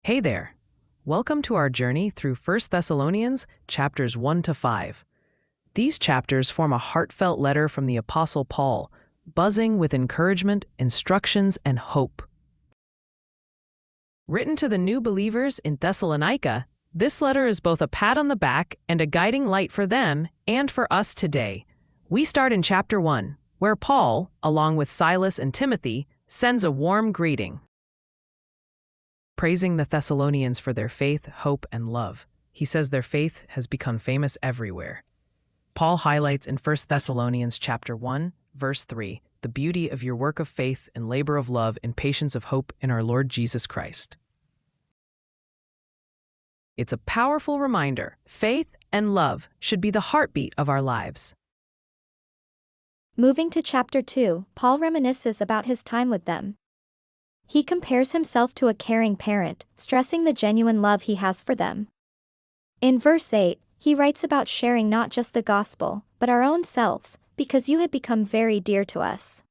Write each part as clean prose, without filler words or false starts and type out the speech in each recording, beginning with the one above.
Hey there! Welcome to our journey through 1 Thessalonians, chapters 1 to 5. These chapters form a heartfelt letter from the Apostle Paul, buzzing with encouragement, instructions, and hope. Written to the new believers in Thessalonica, this letter is both a pat on the back and a guiding light for them and for us today. We start in chapter 1, where Paul, along with Silas and Timothy, sends a warm greeting. Praising the Thessalonians for their faith, hope, and love, he says their faith has become famous everywhere. Paul highlights in 1 Thessalonians chapter 1, verse 3, the beauty of your work of faith and labor of love and patience of hope in our Lord Jesus Christ. It's a powerful reminder. Faith and love should be the heartbeat of our lives. Moving to chapter 2, Paul reminisces about his time with them. He compares himself to a caring parent, stressing the genuine love he has for them. In verse 8, he writes about sharing not just the gospel, but our own selves, because you had become very dear to us.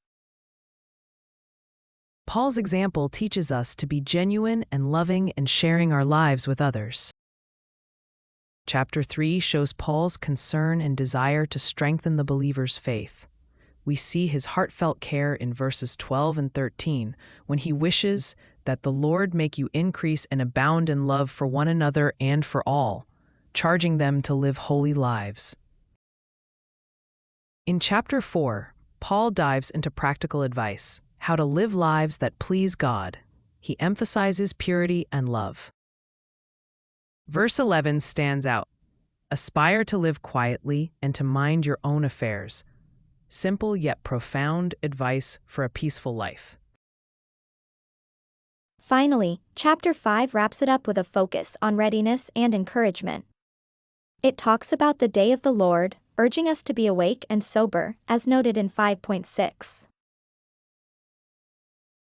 Paul's example teaches us to be genuine and loving and sharing our lives with others. Chapter 3 shows Paul's concern and desire to strengthen the believer's faith. We see his heartfelt care in verses 12 and 13, when he wishes that the Lord make you increase and abound in love for one another and for all, charging them to live holy lives. In chapter 4, Paul dives into practical advice, how to live lives that please God. He emphasizes purity and love. Verse 11 stands out. Aspire to live quietly and to mind your own affairs. Simple yet profound advice for a peaceful life. Finally, chapter 5 wraps it up with a focus on readiness and encouragement. It talks about the day of the Lord, urging us to be awake and sober, as noted in 5.6.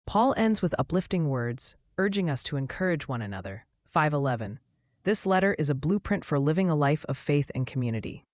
Paul ends with uplifting words, urging us to encourage one another. 5:11. This letter is a blueprint for living a life of faith and community.